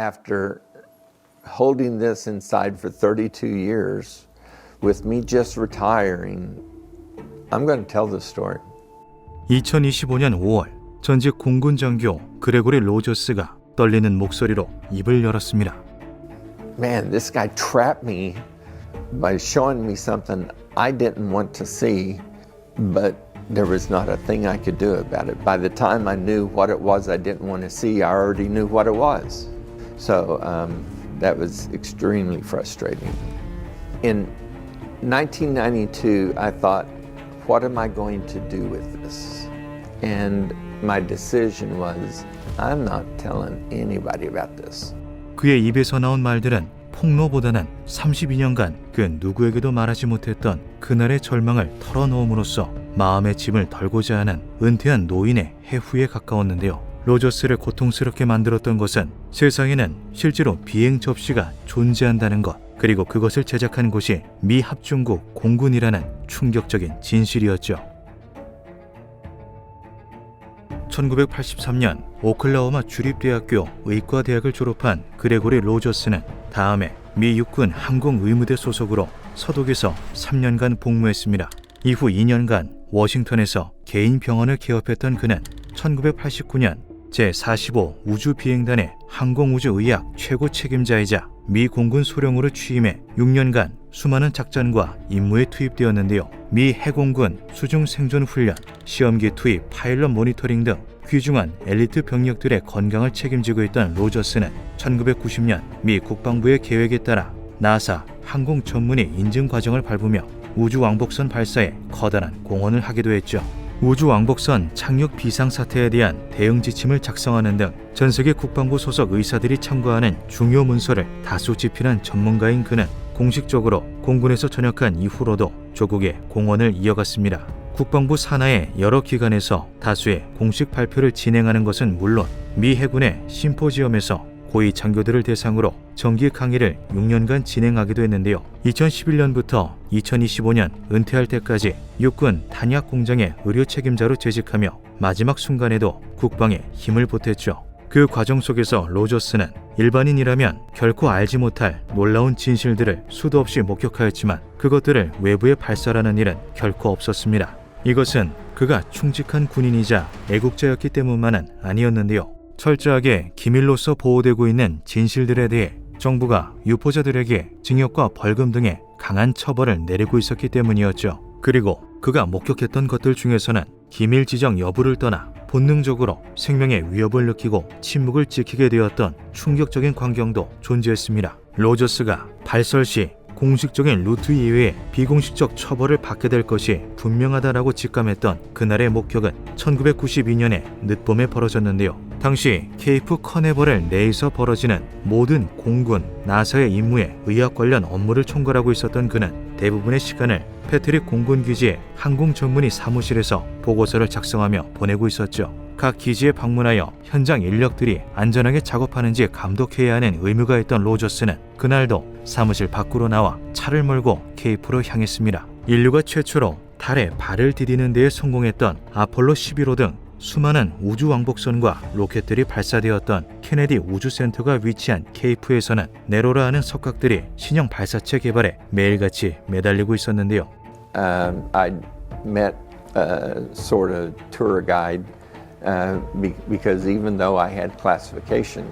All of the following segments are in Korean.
after holding this inside for 32 years, with me just retiring, I'm going to tell this story. 2025년 5월 전직 공군 장교 그레고리 로저스가 떨리는 목소리로 입을 열었습니다. Man, this guy trapped me by showing me something I didn't want to see, but there was not a thing I could do about it. By the time I knew what it was I didn't want to see, I already knew what it was. So that was extremely frustrating. In 1992, I thought, what am I going to do with this? And my decision was, I'm not telling anybody about this. 그의 입에서 나온 말들은 폭로보다는 32년간 그 누구에게도 말하지 못했던 그날의 절망을 털어놓음으로써 마음의 짐을 덜고자 하는 은퇴한 노인의 해후에 가까웠는데요. 로저스를 고통스럽게 만들었던 것은 세상에는 실제로 비행 접시가 존재한다는 것, 그리고 그것을 제작한 곳이 미 합중국 공군이라는 충격적인 진실이었죠. 1983년 오클라호마 주립대학교 의과대학을 졸업한 그레고리 로저스는 다음에 미 육군 항공의무대 소속으로 서독에서 3년간 복무했습니다. 이후 2년간 워싱턴에서 개인 병원을 개업했던 그는 1989년 제45 우주비행단의 항공우주의학 최고 책임자이자 미 공군 소령으로 취임해 6년간 수많은 작전과 임무에 투입되었는데요. 미 해공군 수중 생존 훈련, 시험기 투입, 파일럿 모니터링 등 귀중한 엘리트 병력들의 건강을 책임지고 있던 로저스는 1990년 미 국방부의 계획에 따라 나사 항공 전문의 인증 과정을 밟으며 우주왕복선 발사에 커다란 공헌을 하기도 했죠. 우주왕복선 착륙 비상사태에 대한 대응 지침을 작성하는 등 전세계 국방부 소속 의사들이 참가하는 중요 문서를 다수 집필한 전문가인 그는 공식적으로 공군에서 전역한 이후로도 조국의 공헌을 이어갔습니다. 국방부 산하의 여러 기관에서 다수의 공식 발표를 진행하는 것은 물론 미 해군의 심포지엄에서 고위 장교들을 대상으로 정기 강의를 6년간 진행하기도 했는데요. 2011년부터 2025년 은퇴할 때까지 육군 탄약 공장의 의료 책임자로 재직하며 마지막 순간에도 국방에 힘을 보탰죠. 그 과정 속에서 로저스는 일반인이라면 결코 알지 못할 놀라운 진실들을 수도 없이 목격하였지만 그것들을 외부에 발설하는 일은 결코 없었습니다. 이것은 그가 충직한 군인이자 애국자였기 때문만은 아니었는데요. 철저하게 기밀로서 보호되고 있는 진실들에 대해 정부가 유포자들에게 징역과 벌금 등의 강한 처벌을 내리고 있었기 때문이었죠. 그리고 그가 목격했던 것들 중에서는 기밀 지정 여부를 떠나 본능적으로 생명의 위협을 느끼고 침묵을 지키게 되었던 충격적인 광경도 존재했습니다. 로저스가 발설 시 공식적인 루트 이외에 비공식적 처벌을 받게 될 것이 분명하다라고 직감했던 그날의 목격은 1992년에 늦봄에 벌어졌는데요. 당시 케이프 커네버렐 내에서 벌어지는 모든 공군, 나사의 임무에 의학 관련 업무를 총괄하고 있었던 그는 대부분의 시간을 패트릭 공군기지의 항공 전문의 사무실에서 보고서를 작성하며 보내고 있었죠. 각 기지에 방문하여 현장 인력들이 안전하게 작업하는지 감독해야 하는 의무가 있던 로저스는 그날도 사무실 밖으로 나와 차를 몰고 케이프로 향했습니다. 인류가 최초로 달에 발을 디디는 데에 성공했던 아폴로 11호 등 수많은 우주왕복선과 로켓들이 발사되었던 케네디 우주센터가 위치한 케이프에서는 네로라 하는 석각들이 신형 발사체 개발에 매일같이 매달리고 있었는데요. I met a sort of tour guide because even though I had classification,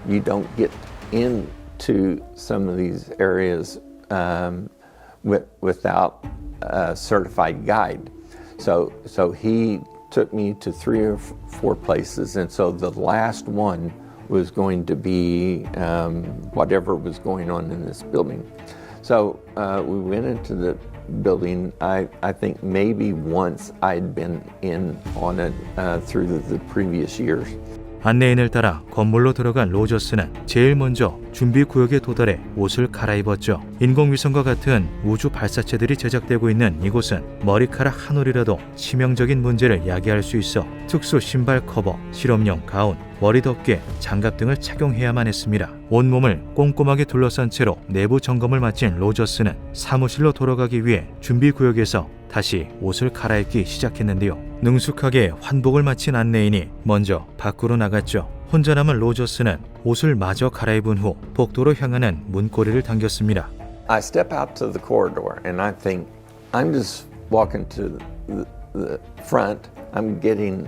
you don't get into some of these areas without a certified guide. So he took me to 3 or 4 places, and so the last one was going to be whatever was going on in this building. So we went into the building. I think maybe once I'd been in on it through the previous years. 안내인을 따라 건물로 들어간 로저스는 제일 먼저 준비구역에 도달해 옷을 갈아입었죠. 인공위성과 같은 우주 발사체들이 제작되고 있는 이곳은 머리카락 한 올이라도 치명적인 문제를 야기할 수 있어 특수 신발 커버, 실험용 가운, 머리 덮개, 장갑 등을 착용해야만 했습니다. 온몸을 꼼꼼하게 둘러싼 채로 내부 점검을 마친 로저스는 사무실로 돌아가기 위해 준비구역에서 다시 옷을 갈아입기 시작했는데요. 능숙하게 환복을 마친 안내인이 먼저 밖으로 나갔죠. 혼자 남은 로저스는 옷을 마저 갈아입은 후 복도로 향하는 문고리를 당겼습니다. I step out to the corridor and I think I'm just walking to the front. I'm getting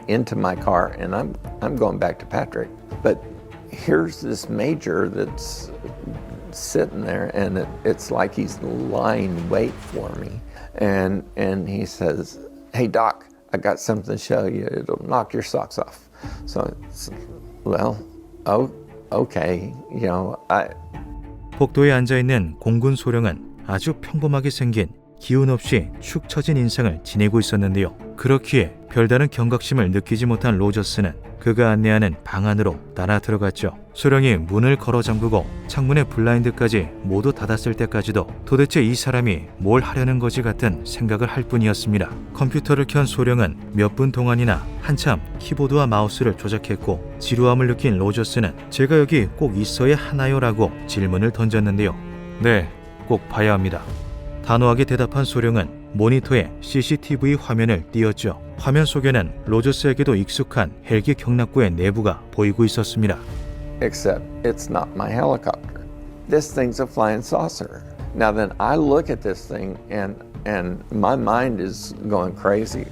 into my car and I'm going back to Patrick. But here's this major that's sitting there and it's like he's lying wait for me. And he says, "Hey Doc, I got something to show you. It'll knock your socks off." So, well, okay, you know, 복도에 앉아있는 공군 소령은 아주 평범하게 생긴 기운 없이 축 처진 인상을 지니고 있었는데요. 그렇기에 별다른 경각심을 느끼지 못한 로저스는 그가 안내하는 방 안으로 따라 들어갔죠. 소령이 문을 걸어 잠그고 창문의 블라인드까지 모두 닫았을 때까지도 도대체 이 사람이 뭘 하려는 거지 같은 생각을 할 뿐이었습니다. 컴퓨터를 켠 소령은 몇 분 동안이나 한참 키보드와 마우스를 조작했고 지루함을 느낀 로저스는 제가 여기 꼭 있어야 하나요? 라고 질문을 던졌는데요. 네, 꼭 봐야 합니다. 단호하게 대답한 소령은 모니터에 CCTV 화면을 띄웠죠. 화면 속에는 로저스에게도 익숙한 헬기 경납고의 내부가 보이고 있었습니다. Except it's not my helicopter. This thing's a flying saucer. Now then I look at this thing and my mind is going crazy.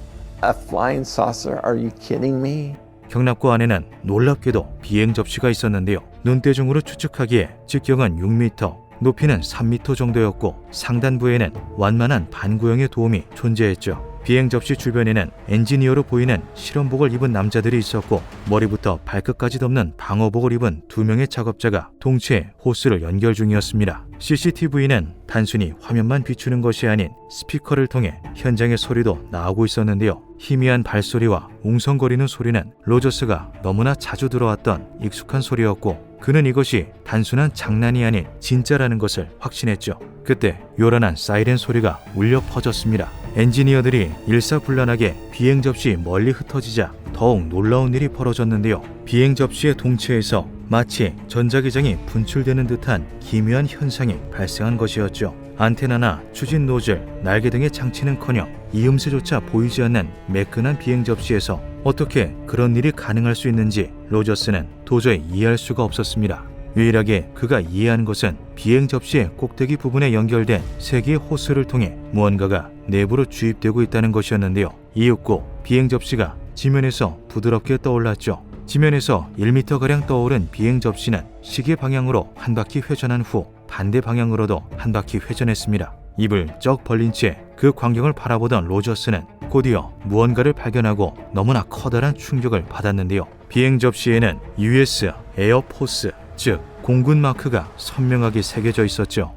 A flying saucer? Are you kidding me? 경납고 안에는 놀랍게도 비행 접시가 있었는데요. 눈대중으로 추측하기에 직경은 6m, 높이는 3m 정도였고 상단부에는 완만한 반구형의 도움이 존재했죠. 비행 접시 주변에는 엔지니어로 보이는 실험복을 입은 남자들이 있었고 머리부터 발끝까지 덮는 방어복을 입은 2명의 작업자가 동체에 호스를 연결 중이었습니다. CCTV는 단순히 화면만 비추는 것이 아닌 스피커를 통해 현장의 소리도 나오고 있었는데요. 희미한 발소리와 웅성거리는 소리는 로저스가 너무나 자주 들어왔던 익숙한 소리였고 그는 이것이 단순한 장난이 아닌 진짜라는 것을 확신했죠. 그때 요란한 사이렌 소리가 울려 퍼졌습니다. 엔지니어들이 일사불란하게 비행 접시 멀리 흩어지자 더욱 놀라운 일이 벌어졌는데요. 비행 접시의 동체에서 마치 전자기장이 분출되는 듯한 기묘한 현상이 발생한 것이었죠. 안테나나 추진 노즐, 날개 등의 장치는커녕 이음새조차 보이지 않는 매끈한 비행 접시에서 어떻게 그런 일이 가능할 수 있는지 로저스는 도저히 이해할 수가 없었습니다. 유일하게 그가 이해한 것은 비행 접시의 꼭대기 부분에 연결된 3개의 호스를 통해 무언가가 내부로 주입되고 있다는 것이었는데요. 이윽고 비행 접시가 지면에서 부드럽게 떠올랐죠. 지면에서 1m가량 떠오른 비행 접시는 시계 방향으로 한 바퀴 회전한 후 반대 방향으로도 한 바퀴 회전했습니다. 입을 쩍 벌린 채 그 광경을 바라보던 로저스는 곧이어 무언가를 발견하고 너무나 커다란 충격을 받았는데요. 비행 접시에는 US 에어포스, 즉 공군 마크가 선명하게 새겨져 있었죠.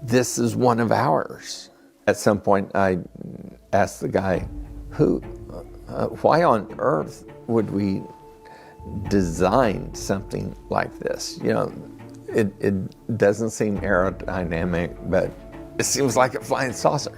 This is one of ours. At some point I asked the guy, why on earth would we design something like this? You know, it doesn't seem aerodynamic, but it seems like a flying saucer.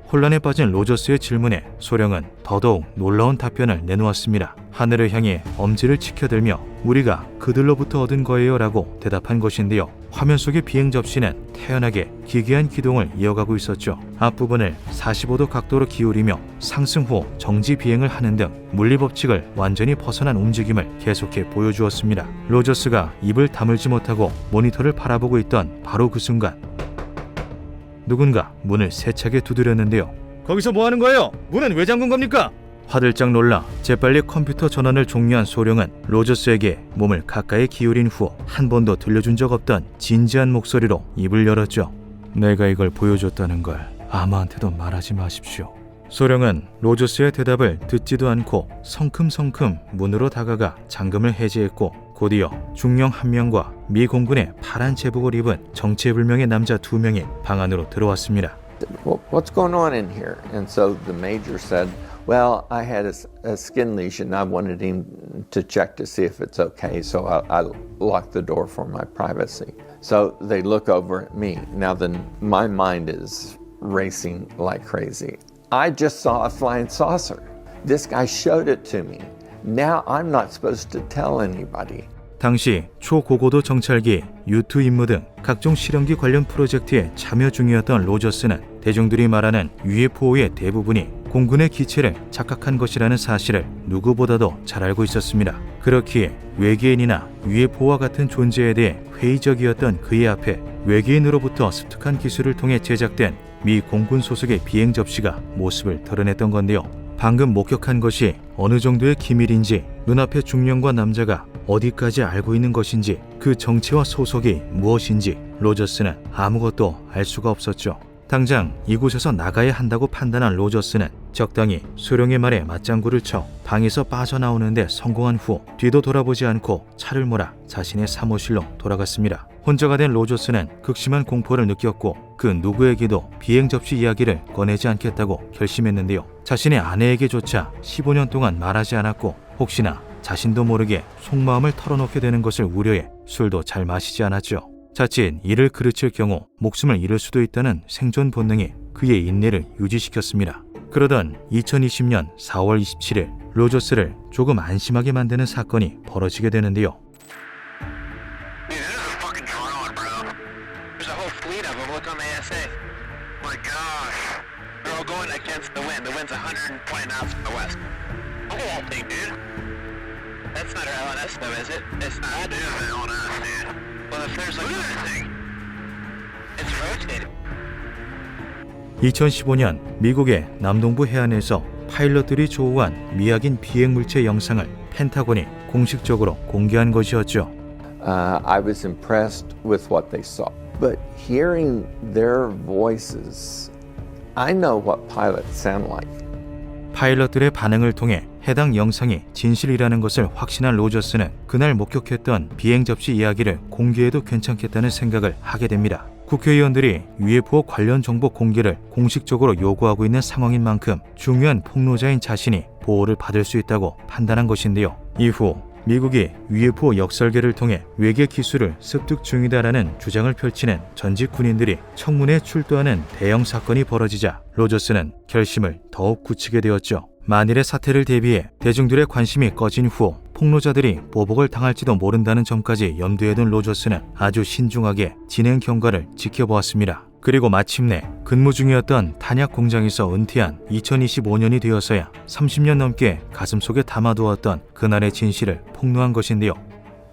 혼란에 빠진 로저스의 질문에 소령은 더더욱 놀라운 답변을 내놓았습니다. 하늘을 향해 엄지를 치켜들며 우리가 그들로부터 얻은 거예요 라고 대답한 것인데요. 화면 속의 비행 접시는 태연하게 기괴한 기동을 이어가고 있었죠. 앞부분을 45도 각도로 기울이며 상승 후 정지 비행을 하는 등 물리법칙을 완전히 벗어난 움직임을 계속해 보여주었습니다. 로저스가 입을 다물지 못하고 모니터를 바라보고 있던 바로 그 순간 누군가 문을 세차게 두드렸는데요. 거기서 뭐 하는 거예요? 문은 왜 잠근 겁니까? 화들짝 놀라 재빨리 컴퓨터 전원을 종료한 소령은 로저스에게 몸을 가까이 기울인 후 한 번도 들려준 적 없던 진지한 목소리로 입을 열었죠. 내가 이걸 보여줬다는 걸 아무한테도 말하지 마십시오. 소령은 로저스의 대답을 듣지도 않고 성큼성큼 문으로 다가가 잠금을 해제했고 곧이어 중령 1명과 미 공군의 파란 제복을 입은 정체불명의 남자 2명이 방 안으로 들어왔습니다. What's going on in here? And so the major said, well, I had a skin lesion. I wanted him to check to see if it's okay. So I locked the door for my privacy. So they look over at me. Now then my mind is racing like crazy. I just saw a flying saucer. This guy showed it to me. Now I'm not supposed to tell anybody. 당시 초고고도 정찰기, U2 임무 등 각종 실험기 관련 프로젝트에 참여 중이었던 로저스는 대중들이 말하는 UFO의 대부분이 공군의 기체를 착각한 것이라는 사실을 누구보다도 잘 알고 있었습니다. 그렇기에 외계인이나 UFO와 같은 존재에 대해 회의적이었던 그의 앞에 외계인으로부터 습득한 기술을 통해 제작된 미 공군 소속의 비행 접시가 모습을 드러냈던 건데요. 방금 목격한 것이 어느 정도의 기밀인지, 눈앞의 중년과 남자가 어디까지 알고 있는 것인지, 그 정체와 소속이 무엇인지 로저스는 아무것도 알 수가 없었죠. 당장 이곳에서 나가야 한다고 판단한 로저스는 적당히 소령의 말에 맞장구를 쳐 방에서 빠져나오는데 성공한 후 뒤도 돌아보지 않고 차를 몰아 자신의 사무실로 돌아갔습니다. 혼자가 된 로저스는 극심한 공포를 느꼈고 그 누구에게도 비행 접시 이야기를 꺼내지 않겠다고 결심했는데요. 자신의 아내에게조차 15년 동안 말하지 않았고 혹시나 자신도 모르게 속마음을 털어놓게 되는 것을 우려해 술도 잘 마시지 않았죠. 자칫 이를 그르칠 경우 목숨을 잃을 수도 있다는 생존 본능이 그의 인내를 유지시켰습니다. 그러던 2020년 4월 27일 로저스를 조금 안심하게 만드는 사건이 벌어지게 되는데요. That's not our LNS though, is it? It's not. That is our LNS, dude. Well, if there's like another thing, it's rotating. 2015년 미국의 남동부 해안에서 파일럿들이 조우한 미확인 비행 물체 영상을 펜타곤이 공식적으로 공개한 것이었죠. I was impressed with what they saw. But hearing their voices, I know what pilots sound like. 파일럿들의 반응을 통해 해당 영상이 진실이라는 것을 확신한 로저스는 그날 목격했던 비행 접시 이야기를 공개해도 괜찮겠다는 생각을 하게 됩니다. 국회의원들이 UFO 관련 정보 공개를 공식적으로 요구하고 있는 상황인 만큼 중요한 폭로자인 자신이 보호를 받을 수 있다고 판단한 것인데요. 이후 미국이 UFO 역설계를 통해 외계 기술을 습득 중이다라는 주장을 펼치는 전직 군인들이 청문회에 출두하는 대형 사건이 벌어지자 로저스는 결심을 더욱 굳히게 되었죠. 만일의 사태를 대비해 대중들의 관심이 꺼진 후 폭로자들이 보복을 당할지도 모른다는 점까지 염두에 둔 로저스는 아주 신중하게 진행 경과를 지켜보았습니다. 그리고 마침내 근무 중이었던 탄약 공장에서 은퇴한 2025년이 되어서야 30년 넘게 가슴속에 담아두었던 그날의 진실을 폭로한 것인데요.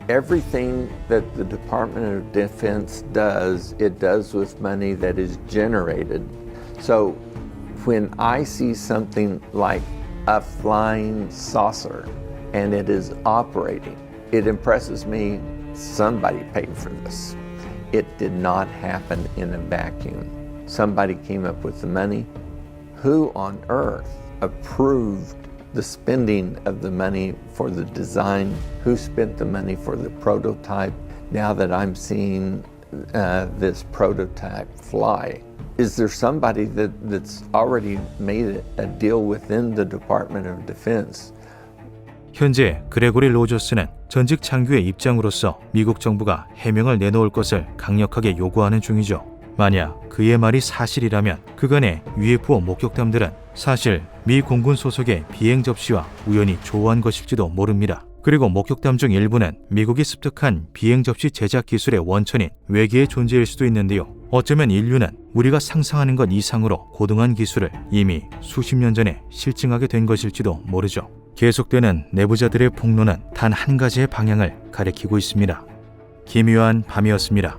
Everything that the Department of Defense does, it does with money that is generated. So when I see something like a flying saucer and it is operating, it impresses me somebody paid for this. It did not happen in a vacuum. Somebody came up with the money. Who on earth approved the spending of the money for the design? Who spent the money for the prototype? Now that I'm seeing this prototype fly, is there somebody that's already made a deal within the Department of Defense? 현재 그레고리 로저스는 전직 장교의 입장으로서 미국 정부가 해명을 내놓을 것을 강력하게 요구하는 중이죠. 만약 그의 말이 사실이라면 그간의 UFO 목격담들은 사실 미 공군 소속의 비행 접시와 우연히 조우한 것일지도 모릅니다. 그리고 목격담 중 일부는 미국이 습득한 비행 접시 제작 기술의 원천인 외계의 존재일 수도 있는데요. 어쩌면 인류는 우리가 상상하는 것 이상으로 고등한 기술을 이미 수십 년 전에 실증하게 된 것일지도 모르죠. 계속되는 내부자들의 폭로는 단 한 가지의 방향을 가리키고 있습니다. 기묘한 밤이었습니다.